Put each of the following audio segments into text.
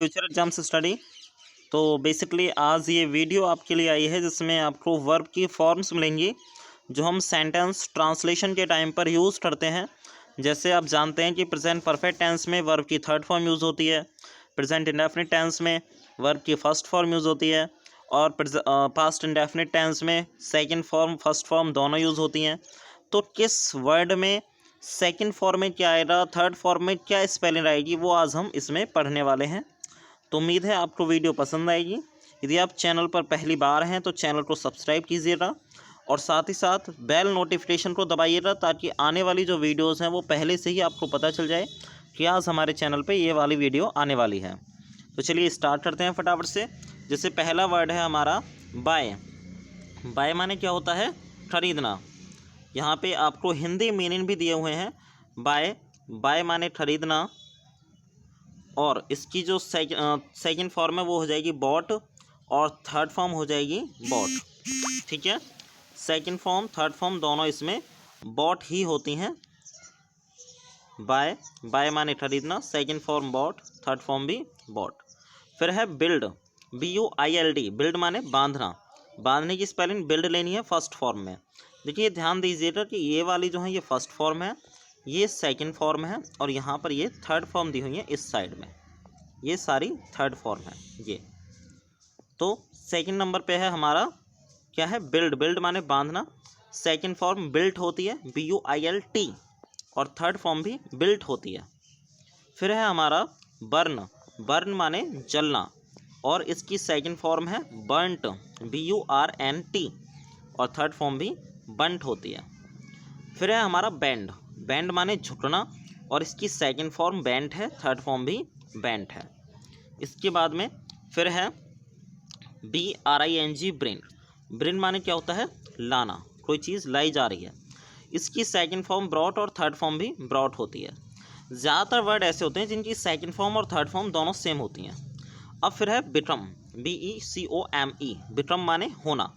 Future exams study. तो basically आज ये वीडियो आपके लिए आई है जिसमें आपको वर्ब की फॉर्म्स मिलेंगी जो हम सेंटेंस ट्रांसलेशन के टाइम पर यूज़ करते हैं। जैसे आप जानते हैं कि प्रेजेंट परफेक्ट टेंस में वर्ब की थर्ड फॉर्म यूज़ होती है, प्रेजेंट इंडेफिनिट टेंस में वर्ब की फर्स्ट फॉर्म यूज़ होती है और पास्ट इंडेफिनिट टेंस में सेकंड फॉर्म फर्स्ट फॉर्म दोनों यूज़ होती हैं। तो किस वर्ड में सेकंड फॉर्म में क्या आएगा, थर्ड फॉर्म में क्या स्पेलिंग आएगी, वो आज हम इसमें पढ़ने वाले हैं। तो उम्मीद है आपको वीडियो पसंद आएगी। यदि आप चैनल पर पहली बार हैं तो चैनल को सब्सक्राइब कीजिएगा और साथ ही साथ बेल नोटिफिकेशन को दबाइएगा ताकि आने वाली जो वीडियोस हैं वो पहले से ही आपको पता चल जाए कि आज हमारे चैनल पे ये वाली वीडियो आने वाली है। तो चलिए स्टार्ट करते हैं फटाफट से। जैसे पहला वर्ड है हमारा बाय। बाय माने क्या होता है? खरीदना। यहाँ पे आपको हिंदी मीनिंग भी दिए हुए हैं। बाय, बाय माने खरीदना और इसकी जो सेकंड फॉर्म है वो हो जाएगी बॉट और थर्ड फॉर्म हो जाएगी बॉट। ठीक है, सेकंड फॉर्म थर्ड फॉर्म दोनों इसमें बॉट ही होती हैं। बाय, बाय माने खरीदना, second form bought, third form भी बॉट। फिर है बिल्ड, BUILD। बिल्ड माने बांधना। बांधने की स्पेलिंग बिल्ड लेनी है फर्स्ट फॉर्म में। देखिए ध्यान दीजिएगा कि ये वाली जो है ये फर्स्ट फॉर्म है, ये सेकंड फॉर्म है और यहाँ पर ये थर्ड फॉर्म दी हुई है इस साइड में, ये सारी थर्ड फॉर्म है ये। तो सेकंड नंबर पे है हमारा क्या है? बिल्ड। बिल्ड माने बांधना, सेकंड फॉर्म बिल्ट होती है BUILT और थर्ड फॉर्म भी बिल्ट होती है। फिर है हमारा बर्न। बर्न माने जलना और इसकी सेकंड फॉर्म है बर्नट BURNT और थर्ड फॉर्म भी बंट होती है। फिर है हमारा बैंड। बैंड माने झुकना और इसकी सेकंड फॉर्म बैंट है, थर्ड फॉर्म भी बैंट है। इसके बाद में फिर है BRING ब्रिंग। ब्रिंग माने क्या होता है? लाना, कोई चीज़ लाई जा रही है। इसकी सेकंड फॉर्म ब्रॉट और थर्ड फॉर्म भी ब्रॉट होती है। ज़्यादातर वर्ड ऐसे होते हैं जिनकी सेकंड फॉर्म और थर्ड फॉर्म दोनों सेम होती हैं। अब फिर है बिकम, BECOME। बिकम माने होना,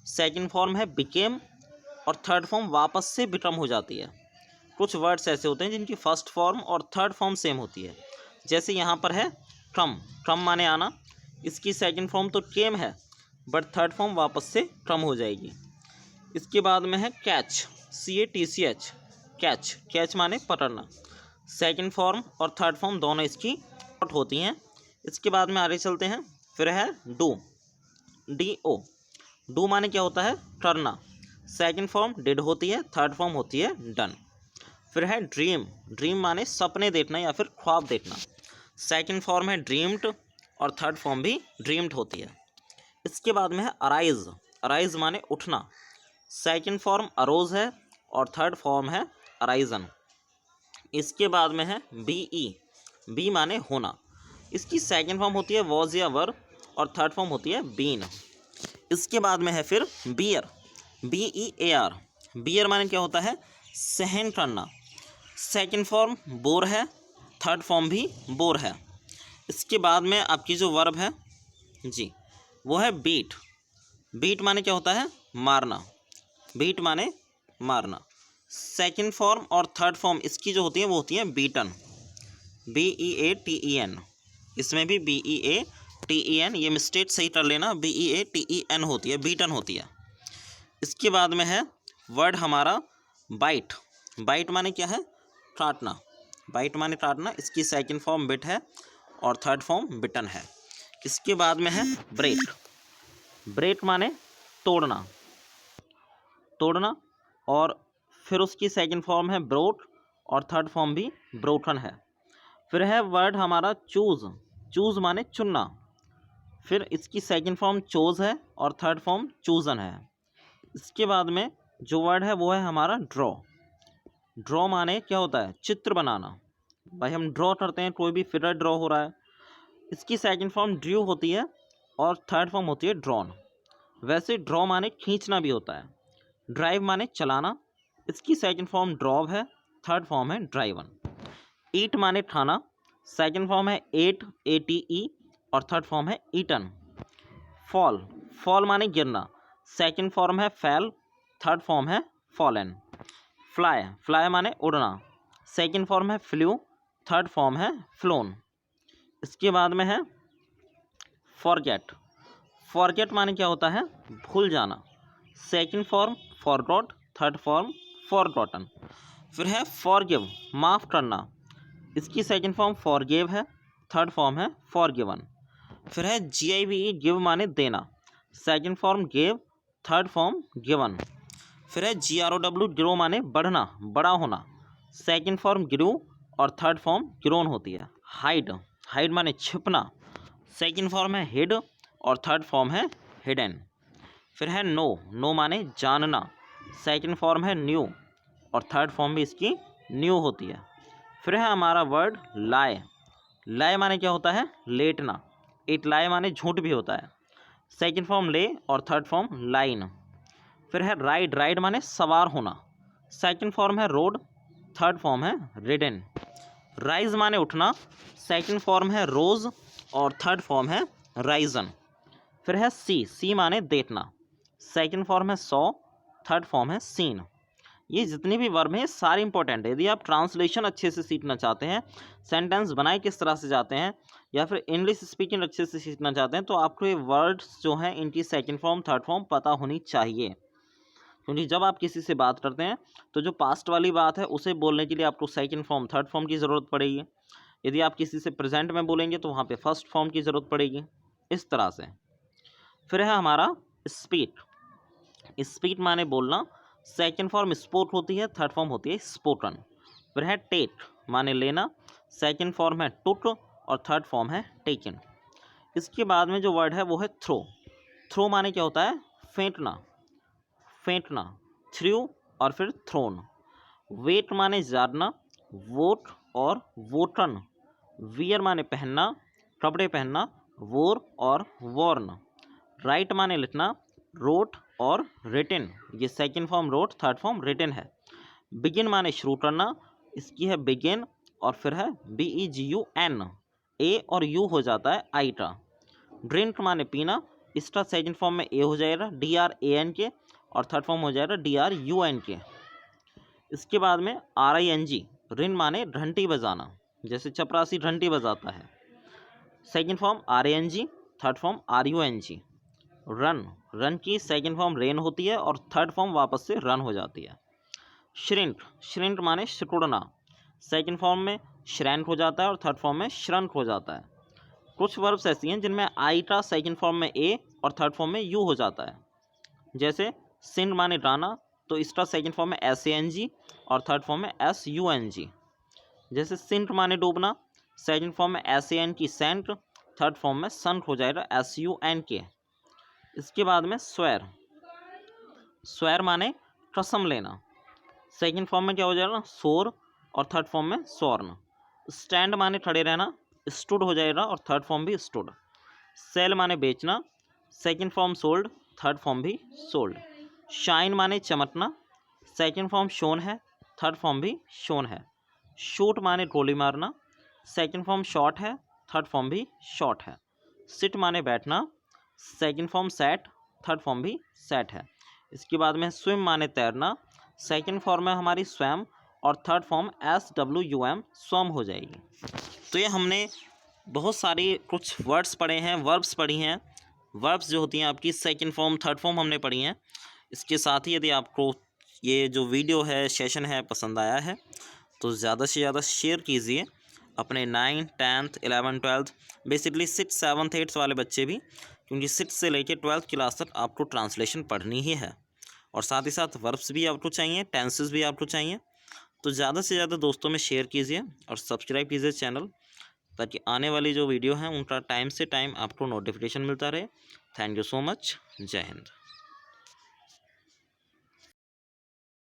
सेकंड फॉर्म है बिकेम और थर्ड फॉर्म वापस से बिकम हो जाती है। कुछ वर्ड्स ऐसे होते हैं जिनकी फर्स्ट फॉर्म और थर्ड फॉर्म सेम होती है। जैसे यहाँ पर है कम। कम माने आना, इसकी सेकंड फॉर्म तो केम है बट थर्ड फॉर्म वापस से कम हो जाएगी। इसके बाद में है कैच, CATCH। कैच, कैच माने पकड़ना, सेकंड फॉर्म और थर्ड फॉर्म दोनों इसकी शॉर्ट होती हैं। इसके बाद में आगे चलते हैं। फिर है डू, DO। डू माने क्या होता है? करना, सेकंड फॉर्म डिड होती है, थर्ड फॉर्म होती है डन। फिर है ड्रीम। ड्रीम माने सपने देखना या फिर ख्वाब देखना, सेकंड फॉर्म है ड्रीम्ड और थर्ड फॉर्म भी ड्रीम्ड होती है। इसके बाद में है अराइज। अराइज माने उठना, सेकंड फॉर्म अरोज है और थर्ड फॉर्म है अराइजन। इसके बाद में है BE। बी माने होना, इसकी सेकंड फॉर्म होती है वॉज या वर और थर्ड फॉर्म होती है बीन। इसके बाद में है फिर बियर, BEAR। बियर माने क्या होता है? सहन करना, सेकंड फॉर्म बोर है, थर्ड फॉर्म भी बोर है। इसके बाद में आपकी जो वर्ब है जी वो है बीट। बीट माने क्या होता है? मारना, बीट माने मारना, सेकंड फॉर्म और थर्ड फॉर्म इसकी जो होती है वो होती है बीटन, BEATEN। इसमें भी BEATEN, ये मिस्टेक सही कर लेना, BEATEN होती है, बीटन होती है। इसके बाद में है वर्ड हमारा बाइट। बाइट माने क्या है? काटना, बाइट माने काटना, इसकी सेकंड फॉर्म बिट है और थर्ड फॉर्म बिटन है। इसके बाद में है ब्रेक। ब्रेक माने तोड़ना, तोड़ना और फिर उसकी सेकंड फॉर्म है ब्रोट और थर्ड फॉर्म भी ब्रोटन है। फिर है वर्ड हमारा चूज़। चूज़ माने चुनना, फिर इसकी सेकंड फॉर्म चोज़ है और थर्ड फॉर्म चूज़न है। इसके बाद में जो वर्ड है वो है हमारा ड्रॉ। ड्रॉ माने क्या होता है? चित्र बनाना। भाई हम ड्रॉ करते हैं, कोई भी फिगर ड्रॉ हो रहा है, इसकी सेकंड फॉर्म ड्रू होती है और थर्ड फॉर्म होती है ड्रॉन। वैसे ड्रॉ माने खींचना भी होता है। ड्राइव माने चलाना, इसकी सेकंड फॉर्म ड्रॉव है, थर्ड फॉर्म है ड्राइवन। ईट माने खाना, सेकंड फॉर्म है एट, ATE और थर्ड फॉर्म है ईटन। फॉल, फॉल माने गिरना, सेकंड फॉर्म है फैल, थर्ड फॉर्म है फॉलन। फ्लाई, फ्लाई माने उड़ना, सेकंड फॉर्म है फ्लू, थर्ड फॉर्म है फ्लोन। इसके बाद में है फॉरगेट। फॉरगेट माने क्या होता है, भूल जाना। Second form forgot, third form forgotten. फिर है फॉरगिव, माफ़ करना। इसकी सेकंड फॉर्म फॉरगिव है, थर्ड फॉर्म है फॉरगिवन। फिर है GIVE, गिव माने देना। Second form give, third form given. फिर है GROW, ग्रो माने बढ़ना, बड़ा होना। सेकंड फॉर्म ग्रू और थर्ड फॉर्म ग्रोन होती है। हाइड, हाइड माने छिपना। सेकंड फॉर्म है हिड और थर्ड फॉर्म है हिडन। फिर है नो, नो माने जानना। सेकंड फॉर्म है न्यू और थर्ड फॉर्म भी इसकी न्यू होती है। फिर है हमारा वर्ड लाई। लाई माने क्या होता है, लेटना। इट लाई माने झूठ भी होता है। सेकंड फॉर्म ले और थर्ड फॉर्म लाइन। फिर है राइड, राइड माने सवार होना। सेकंड फॉर्म है रोड, थर्ड फॉर्म है रिडन। राइज माने उठना। सेकंड फॉर्म है रोज और थर्ड फॉर्म है राइजन। फिर है सी, सी माने देखना। सेकंड फॉर्म है सॉ, थर्ड फॉर्म है सीन। ये जितने भी वर्ब हैं सारे इंपॉर्टेंट है। यदि आप ट्रांसलेशन अच्छे से सीखना चाहते हैं, सेंटेंस बनाए किस तरह से जाते हैं, या फिर इंग्लिश स्पीकिंग अच्छे से सीखना चाहते हैं, तो आपको ये वर्ड्स जो हैं इनकी सेकंड फॉर्म थर्ड फॉर्म पता होनी चाहिए। क्योंकि जब आप किसी से बात करते हैं तो जो पास्ट वाली बात है उसे बोलने के लिए आपको सेकंड फॉर्म थर्ड फॉर्म की ज़रूरत पड़ेगी। यदि आप किसी से प्रेजेंट में बोलेंगे तो वहाँ पे फर्स्ट फॉर्म की ज़रूरत पड़ेगी, इस तरह से। फिर है हमारा स्पीक। स्पीक माने बोलना। सेकंड फॉर्म स्पोर्ट होती है, थर्ड फॉर्म होती है स्पोकन। फिर है टेक माने लेना। सेकंड फॉर्म है टुक और थर्ड फॉर्म है टेकन। इसके बाद में जो वर्ड है वो है थ्रो। थ्रो माने क्या होता है, फेंकना, फेंकना। थ्रू और फिर थ्रोन। वेट माने जारना। वोट और वोटन। वियर माने पहनना, कपड़े पहनना। वोर और वॉर्न। राइट माने लिखना। रोट और रिटन, ये second form wrote, third form written है। बिगिन माने शुरू करना, इसकी है बिगिन और फिर है BEGUN, ए और यू हो जाता है आइटा। ड्रिंक माने पीना, इसका सेकंड फॉर्म में ए हो जाएगा DRANK और थर्ड फॉर्म हो जाएगा DRUNK। इसके बाद में RING, रिन माने घंटी बजाना, जैसे चपरासी घंटी बजाता है। Second form RANG, third form RUNG। Run, run की सेकंड फॉर्म रेन होती है और थर्ड फॉर्म वापस से रन हो जाती है। श्रिंक, श्रिंक माने सिकुड़ना। सेकंड फॉर्म में श्रैंक हो जाता है और थर्ड फॉर्म में श्रंक हो जाता है। कुछ वर्ब्स ऐसी हैं जिनमें आई का सेकंड फॉर्म में ए और थर्ड फॉर्म में यू हो जाता है। जैसे सिंग माने गाना, तो इसका सेकंड फॉर्म में SANG और थर्ड फॉर्म में SUNG। जैसे सिंक माने डूबना, सेकंड फॉर्म में SANK सेंट, थर्ड फॉर्म में संक हो जाएगा SUNK। इसके बाद में स्वेर, स्वेर माने कसम लेना। सेकंड फॉर्म में क्या हो जाएगा, सोर और थर्ड फॉर्म में सॉर्न। स्टैंड माने खड़े रहना, स्टूड हो जाएगा और थर्ड फॉर्म भी स्टूड। सेल माने बेचना, second form sold, third form भी सोल्ड। शाइन माने चमकना, सेकंड फॉर्म शोन है, थर्ड फॉर्म भी शोन है। शूट माने गोली मारना, सेकंड फॉर्म शॉट है, थर्ड फॉर्म भी शॉट है। सिट माने बैठना, second form set, third form भी सेट है। इसके बाद में स्विम माने तैरना, सेकंड फॉर्म है हमारी स्वयं और थर्ड फॉर्म SWM स्वम हो जाएगी। तो ये हमने बहुत सारी कुछ वर्ड्स पढ़े हैं, वर्ब्स पढ़ी हैं। वर्ब्स जो होती हैं आपकी सेकंड फॉर्म थर्ड फॉर्म हमने पढ़ी हैं। इसके साथ ही यदि आपको ये जो वीडियो है, सेशन है, पसंद आया है तो ज़्यादा से ज़्यादा शेयर कीजिए अपने 9th 10th 11th 12th basically 6th 7th 8th वाले बच्चे भी, क्योंकि 6th से लेकर 12th क्लास तक आपको ट्रांसलेशन पढ़नी ही है। और साथ ही साथ वर्ब्स भी आपको चाहिए, टेंसेस भी आपको चाहिए। तो ज़्यादा से ज़्यादा दोस्तों में शेयर कीजिए और सब्सक्राइब कीजिए चैनल, ताकि आने वाली जो वीडियो हैं उनका टाइम से टाइम आपको नोटिफिकेशन मिलता रहे। Thank you so much. जय हिंद।